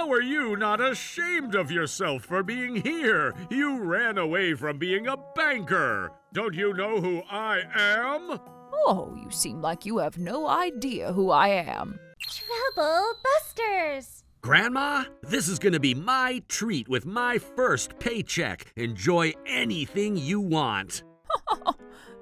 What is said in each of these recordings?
how are you not ashamed of yourself for being here? You ran away from being a banker. Don't you know who I am? Oh, you seem like you have no idea who I am. Trouble Busters! Grandma, this is gonna be my treat with my first paycheck. Enjoy anything you want.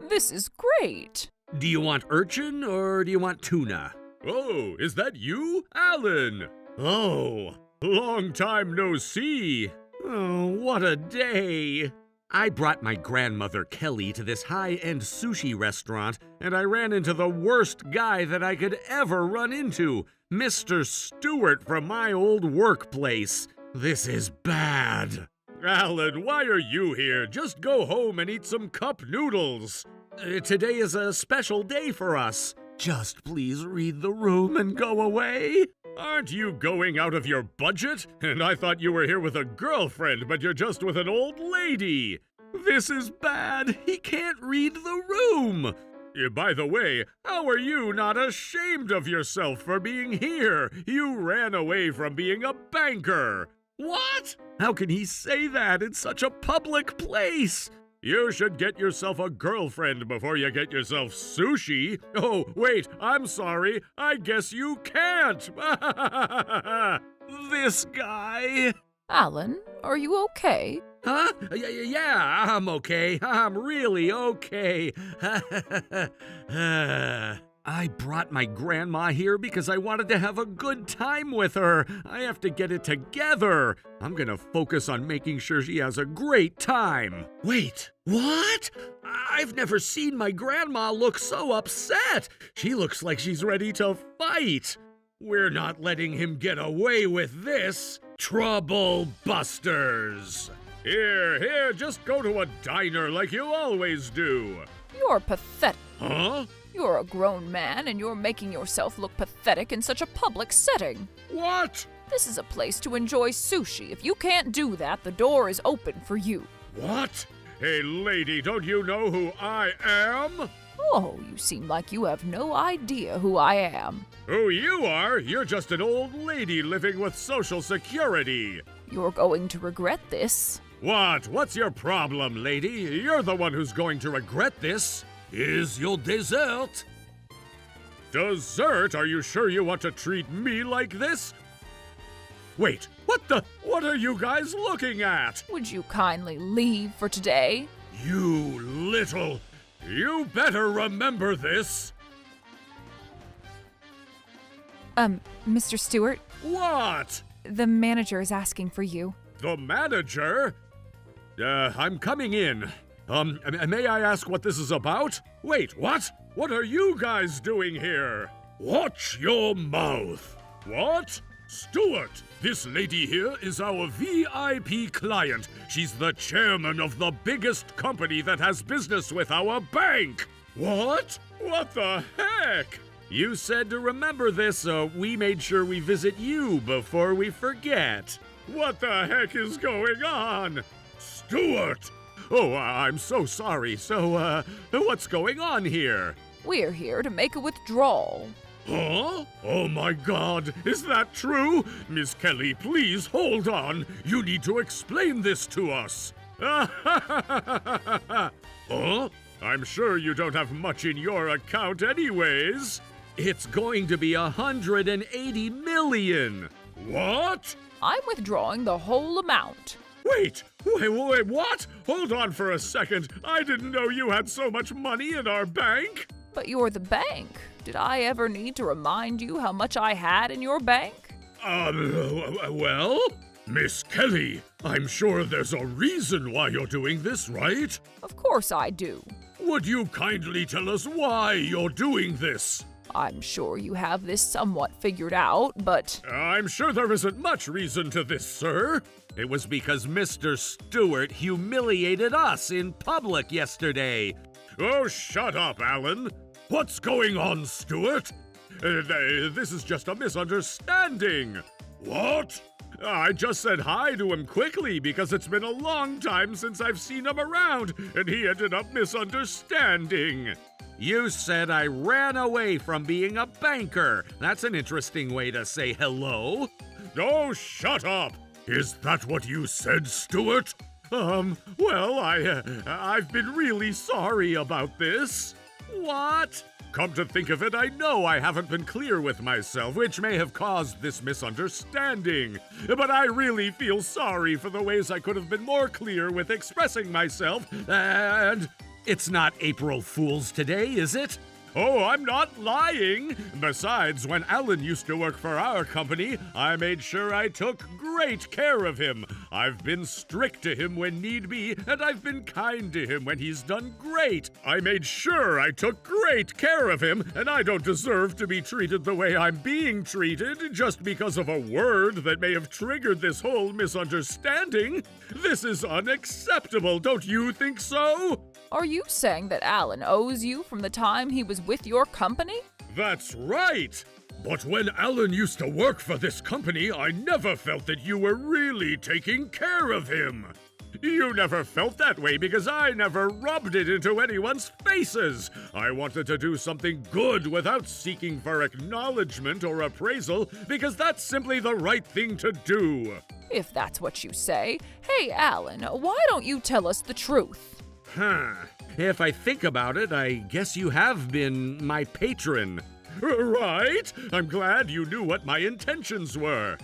This is great. Do you want urchin or do you want tuna? Oh, is that you, Alan? Oh, long time no see. Oh, what a day. I brought my grandmother Kelly to this high-end sushi restaurant, and I ran into the worst guy that I could ever run into, Mr. Stewart from my old workplace. This is bad. Alan, why are you here? Just go home and eat some cup noodles. Today is a special day for us. Just please read the room and go away. Aren't you going out of your budget? And I thought you were here with a girlfriend, but you're just with an old lady. This is bad. He can't read the room. By the way, how are you not ashamed of yourself for being here? You ran away from being a banker. What? How can he say that in such a public place? You should get yourself a girlfriend before you get yourself sushi. Oh, wait, I'm sorry. I guess you can't. This guy. Alan, are you okay? Huh? Yeah, I'm okay. I'm really okay. I brought my grandma here because I wanted to have a good time with her. I have to get it together. I'm gonna focus on making sure she has a great time. Wait, what? I've never seen my grandma look so upset. She looks like she's ready to fight. We're not letting him get away with this. Trouble Busters. Here, just go to a diner like you always do. You're pathetic. Huh? You're a grown man and you're making yourself look pathetic in such a public setting. What? This is a place to enjoy sushi. If you can't do that, the door is open for you. What? Hey, lady, don't you know who I am? Oh, you seem like you have no idea who I am. Who you are? You're just an old lady living with Social Security. You're going to regret this. What? What's your problem, lady? You're the one who's going to regret this. Here's your dessert. Dessert? Are you sure you want to treat me like this? Wait, what are you guys looking at? Would you kindly leave for today? You little... You better remember this. Mr. Stewart, What? the manager is asking for you. The manager? I'm coming in. May I ask what this is about? Wait, what? What are you guys doing here? Watch your mouth. What? Stuart, this lady here is our VIP client. She's the chairman of the biggest company that has business with our bank. What? What the heck? You said to remember this, so we made sure we visit you before we forget. What the heck is going on? Stuart! Oh, I'm so sorry. So, what's going on here? We're here to make a withdrawal. Huh? Oh my God, is that true? Miss Kelly, please hold on. You need to explain this to us. Huh? I'm sure you don't have much in your account anyways. It's going to be 180 million. What? I'm withdrawing the whole amount. Wait, what? Hold on for a second. I didn't know you had so much money in our bank. But you're the bank. Did I ever need to remind you how much I had in your bank? Well, Miss Kelly, I'm sure there's a reason why you're doing this, right? Of course I do. Would you kindly tell us why you're doing this? I'm sure you have this somewhat figured out, but... I'm sure there isn't much reason to this, sir. It was because Mr. Stewart humiliated us in public yesterday. Oh, shut up, Alan. What's going on, Stuart? This is just a misunderstanding. What? I just said hi to him quickly because it's been a long time since I've seen him around, and he ended up misunderstanding. You said I ran away from being a banker. That's an interesting way to say hello. Oh, shut up! Is that what you said, Stuart? Well, I've been really sorry about this. What? Come to think of it, I know I haven't been clear with myself, which may have caused this misunderstanding. But I really feel sorry for the ways I could have been more clear with expressing myself, and It's not April Fool's today, is it? oh, I'm not lying! Besides, when Alan used to work for our company, I made sure I took great care of him. I've been strict to him when need be, and I've been kind to him when he's done great. I made sure I took great care of him, and I don't deserve to be treated the way I'm being treated just because of a word that may have triggered this whole misunderstanding. This is unacceptable, don't you think so? Are you saying that Alan owes you from the time he was with your company? That's right! But when Alan used to work for this company, I never felt that you were really taking care of him. You never felt that way because I never rubbed it into anyone's faces. I wanted to do something good without seeking for acknowledgement or appraisal because that's simply the right thing to do. If that's what you say. Hey, Alan, why don't you tell us the truth? If I think about it, I guess you have been my patron. Right? I'm glad you knew what my intentions were.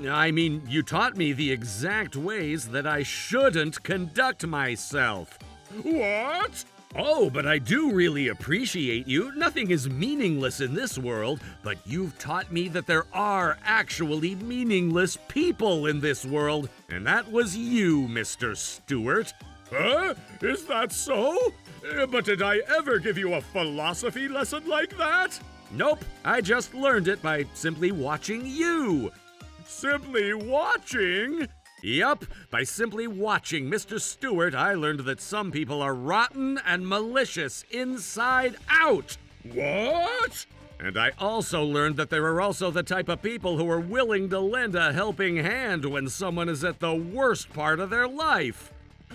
I mean, you taught me the exact ways that I shouldn't conduct myself. What? Oh, but I do really appreciate you. Nothing is meaningless in this world, but you've taught me that there are actually meaningless people in this world, and that was you, Mr. Stewart. Huh? Is that so? But did I ever give you a philosophy lesson like that? Nope, I just learned it by simply watching you. Simply watching? Yup, by simply watching Mr. Stewart, I learned that some people are rotten and malicious inside out. What? And I also learned that there are also the type of people who are willing to lend a helping hand when someone is at the worst part of their life.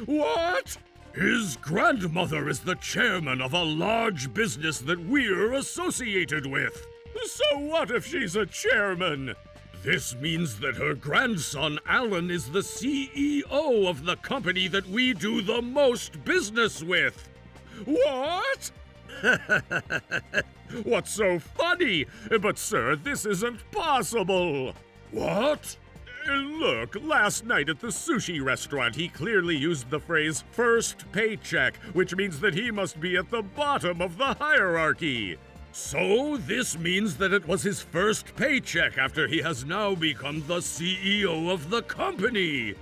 What? His grandmother is the chairman of a large business that we're associated with. So what if she's a chairman? This means that her grandson Alan is the CEO of the company that we do the most business with. What? What's so funny? But sir, this isn't possible. What? Look, last night at the sushi restaurant, he clearly used the phrase first paycheck, which means that he must be at the bottom of the hierarchy. So this means that it was his first paycheck after he has now become the CEO of the company.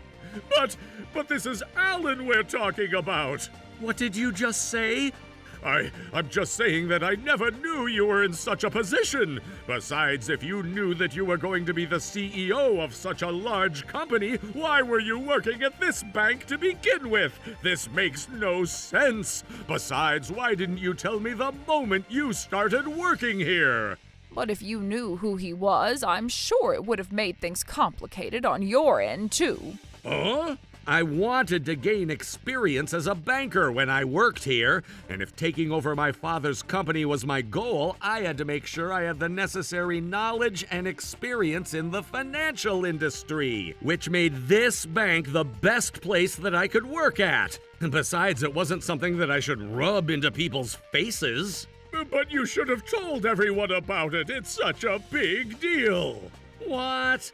But this is Alan we're talking about. What did you just say? I'm just saying that I never knew you were in such a position. Besides, if you knew that you were going to be the CEO of such a large company, why were you working at this bank to begin with? This makes no sense. Besides, why didn't you tell me the moment you started working here? But if you knew who he was, I'm sure it would have made things complicated on your end, too. Huh? I wanted to gain experience as a banker when I worked here, and if taking over my father's company was my goal, I had to make sure I had the necessary knowledge and experience in the financial industry, which made this bank the best place that I could work at. And besides, it wasn't something that I should rub into people's faces. But you should have told everyone about it. It's such a big deal. What?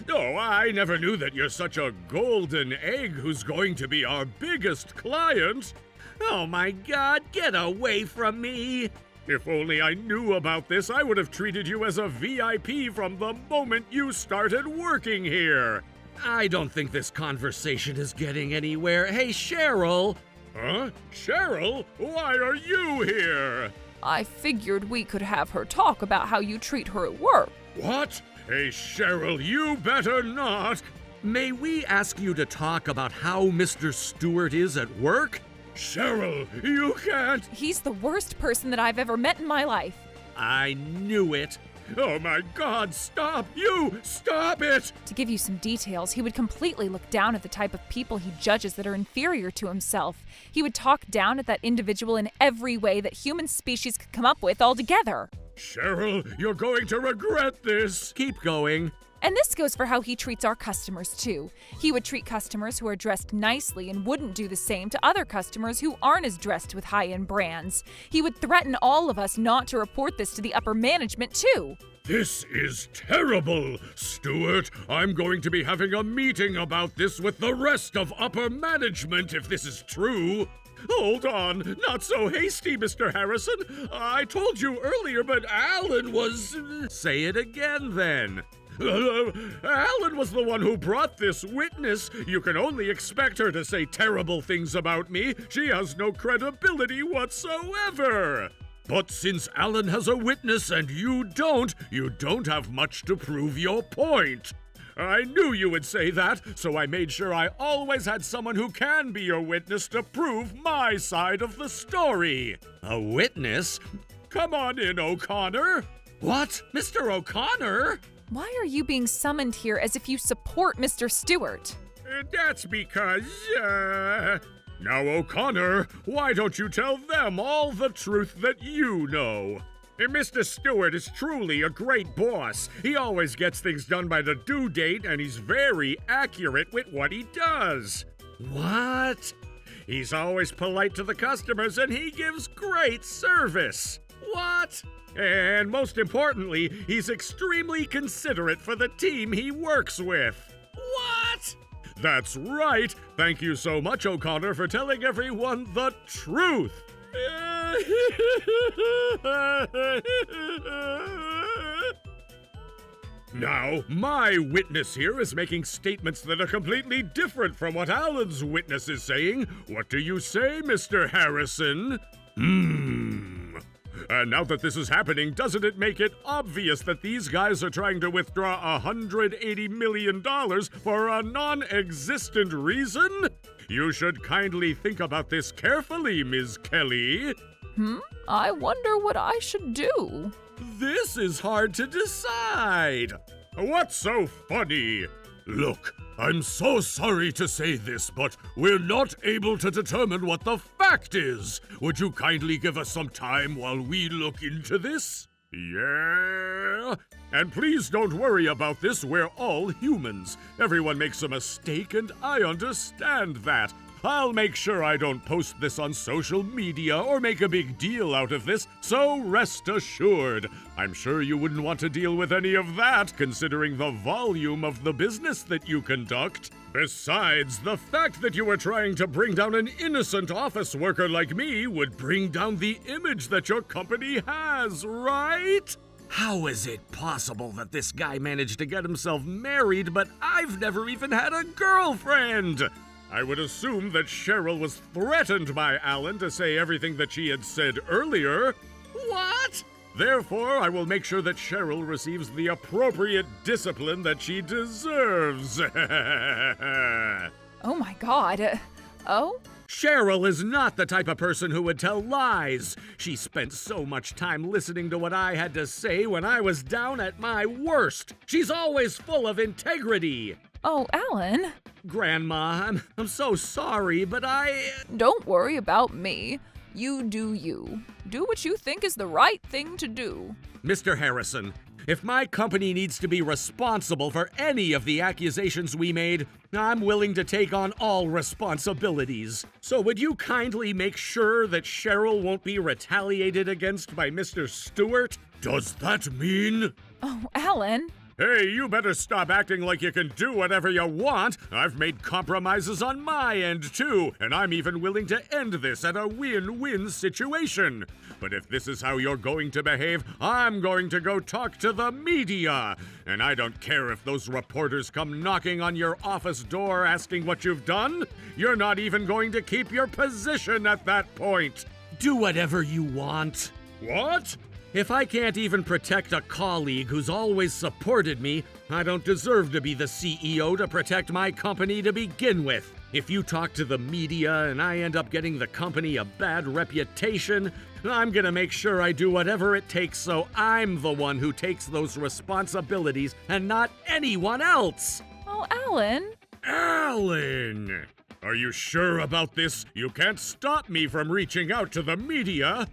Oh, I never knew that you're such a golden egg who's going to be our biggest client. Oh my God, get away from me! If only I knew about this, I would have treated you as a VIP from the moment you started working here. I don't think this conversation is getting anywhere. Hey, Cheryl! Huh? Cheryl? Why are you here? I figured we could have her talk about how you treat her at work. What? Hey, Cheryl, you better not. May we ask you to talk about how Mr. Stewart is at work? Cheryl, you can't. He's the worst person that I've ever met in my life. I knew it. Oh my God, stop! You! Stop it! To give you some details, he would completely look down at the type of people he judges that are inferior to himself. He would talk down at that individual in every way that human species could come up with altogether. Cheryl, you're going to regret this. Keep going. And this goes for how he treats our customers, too. He would treat customers who are dressed nicely and wouldn't do the same to other customers who aren't as dressed with high-end brands. He would threaten all of us not to report this to the upper management, too. This is terrible, Stuart. I'm going to be having a meeting about this with the rest of upper management if this is true. Hold on, not so hasty, Mr. Harrison. I told you earlier, but Alan was... Say it again, then. Alan was the one who brought this witness. You can only expect her to say terrible things about me. She has no credibility whatsoever. But since Alan has a witness and you don't have much to prove your point. I knew you would say that, so I made sure I always had someone who can be a witness to prove my side of the story. A witness? Come on in, O'Connor. What? Mr. O'Connor? Why are you being summoned here as if you support Mr. Stewart? That's because, Now, O'Connor, why don't you tell them all the truth that you know? Mr. Stewart is truly a great boss. He always gets things done by the due date, and he's very accurate with what he does. What? He's always polite to the customers, and he gives great service. What? And most importantly, he's extremely considerate for the team he works with. What? That's right. Thank you so much, O'Connor, for telling everyone the truth. Now, my witness here is making statements that are completely different from what Alan's witness is saying. What do you say, Mr. Harrison? And now that this is happening, doesn't it make it obvious that these guys are trying to withdraw $180 million for a non-existent reason? You should kindly think about this carefully, Ms. Kelly. I wonder what I should do. This is hard to decide. What's so funny? Look, I'm so sorry to say this, but we're not able to determine what the fact is. Would you kindly give us some time while we look into this? Yeah? And please don't worry about this, we're all humans. Everyone makes a mistake, and I understand that. I'll make sure I don't post this on social media or make a big deal out of this, so rest assured. I'm sure you wouldn't want to deal with any of that, considering the volume of the business that you conduct. Besides, the fact that you were trying to bring down an innocent office worker like me would bring down the image that your company has, right? How is it possible that this guy managed to get himself married, but I've never even had a girlfriend? I would assume that Cheryl was threatened by Alan to say everything that she had said earlier. What? Therefore, I will make sure that Cheryl receives the appropriate discipline that she deserves. Oh my god. Oh? Cheryl is not the type of person who would tell lies. She spent so much time listening to what I had to say when I was down at my worst. She's always full of integrity. Oh, Alan. Grandma, I'm so sorry, but Don't worry about me. You do you. Do what you think is the right thing to do. Mr. Harrison, if my company needs to be responsible for any of the accusations we made, I'm willing to take on all responsibilities. So would you kindly make sure that Cheryl won't be retaliated against by Mr. Stewart? Does that mean? Oh, Alan. Hey, you better stop acting like you can do whatever you want. I've made compromises on my end, too, and I'm even willing to end this at a win-win situation. But if this is how you're going to behave, I'm going to go talk to the media. And I don't care if those reporters come knocking on your office door asking what you've done. You're not even going to keep your position at that point. Do whatever you want. What? If I can't even protect a colleague who's always supported me, I don't deserve to be the CEO to protect my company to begin with. If you talk to the media and I end up getting the company a bad reputation, I'm gonna make sure I do whatever it takes so I'm the one who takes those responsibilities and not anyone else. Oh, Alan. Alan! Are you sure about this? You can't stop me from reaching out to the media.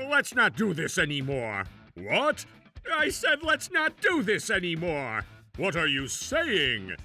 Let's not do this anymore. What? I said let's not do this anymore. What are you saying?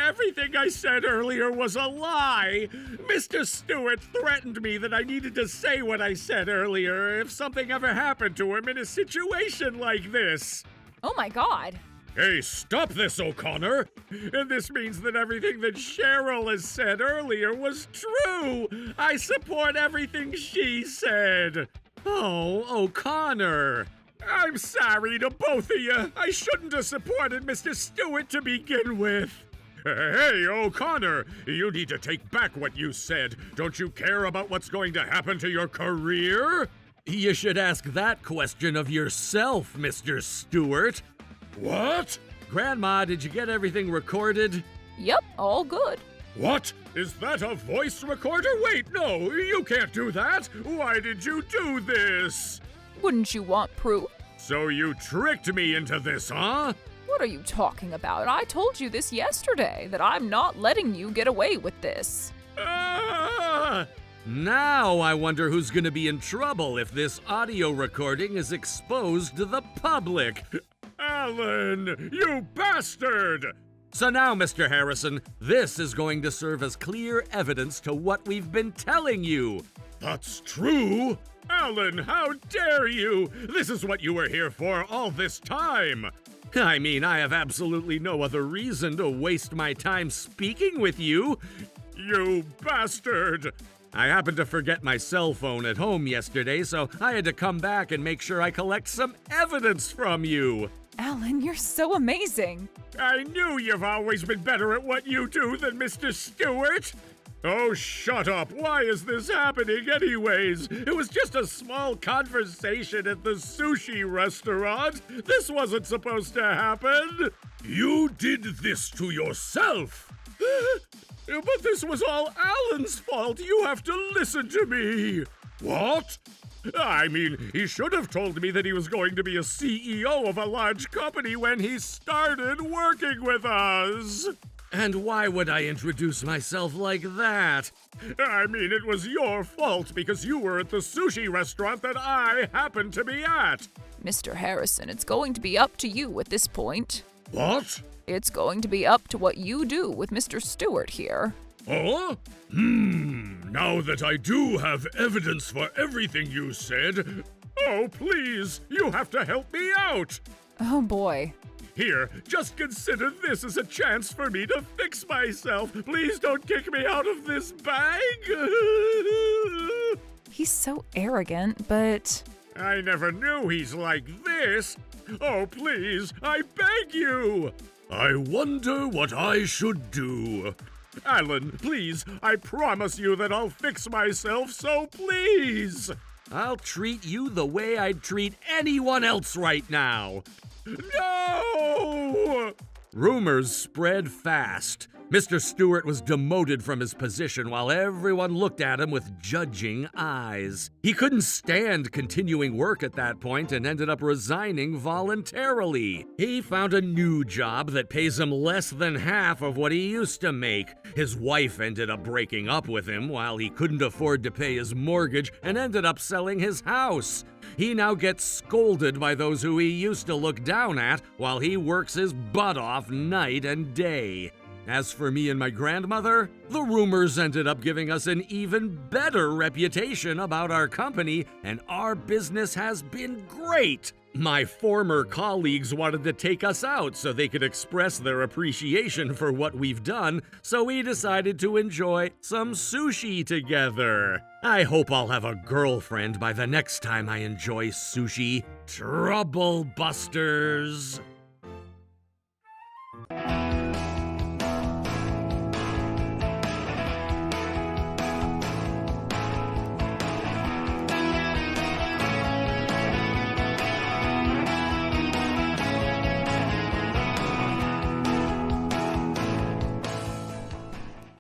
Everything I said earlier was a lie. Mr. Stewart threatened me that I needed to say what I said earlier if something ever happened to him in a situation like this. Oh my god. Hey, stop this, O'Connor! And this means that everything that Cheryl has said earlier was true! I support everything she said! Oh, O'Connor! I'm sorry to both of you. I shouldn't have supported Mr. Stewart to begin with. Hey, O'Connor, you need to take back what you said. Don't you care about what's going to happen to your career? You should ask that question of yourself, Mr. Stewart. What? Grandma, did you get everything recorded? Yep, all good. What? Is that a voice recorder? Wait, no, you can't do that. Why did you do this? Wouldn't you want proof? So you tricked me into this, huh? What are you talking about? I told you this yesterday, that I'm not letting you get away with this. Ah! Now I wonder who's gonna be in trouble if this audio recording is exposed to the public. Alan, you bastard! So now, Mr. Harrison, this is going to serve as clear evidence to what we've been telling you. That's true? Alan, how dare you? This is what you were here for all this time. I mean, I have absolutely no other reason to waste my time speaking with you. You bastard! I happened to forget my cell phone at home yesterday, so I had to come back and make sure I collect some evidence from you. Alan, you're so amazing. I knew you've always been better at what you do than Mr. Stewart. Oh, shut up. Why is this happening anyways? It was just a small conversation at the sushi restaurant. This wasn't supposed to happen. You did this to yourself. But this was all Alan's fault. You have to listen to me. What? I mean, he should have told me that he was going to be a CEO of a large company when he started working with us. And why would I introduce myself like that? I mean, it was your fault because you were at the sushi restaurant that I happened to be at. Mr. Harrison, it's going to be up to you at this point. What? It's going to be up to what you do with Mr. Stewart here. Oh? Now that I do have evidence for everything you said, oh, please, you have to help me out. Oh boy. Here, just consider this as a chance for me to fix myself. Please don't kick me out of this bag. He's so arrogant, but... I never knew he's like this. Oh, please, I beg you. I wonder what I should do. Alan, please, I promise you that I'll fix myself, so please. I'll treat you the way I'd treat anyone else right now. No! Rumors spread fast. Mr. Stewart was demoted from his position while everyone looked at him with judging eyes. He couldn't stand continuing work at that point and ended up resigning voluntarily. He found a new job that pays him less than half of what he used to make. His wife ended up breaking up with him while he couldn't afford to pay his mortgage and ended up selling his house. He now gets scolded by those who he used to look down at while he works his butt off night and day. As for me and my grandmother, the rumors ended up giving us an even better reputation about our company, and our business has been great. My former colleagues wanted to take us out so they could express their appreciation for what we've done, so we decided to enjoy some sushi together. I hope I'll have a girlfriend by the next time I enjoy sushi. Trouble Busters!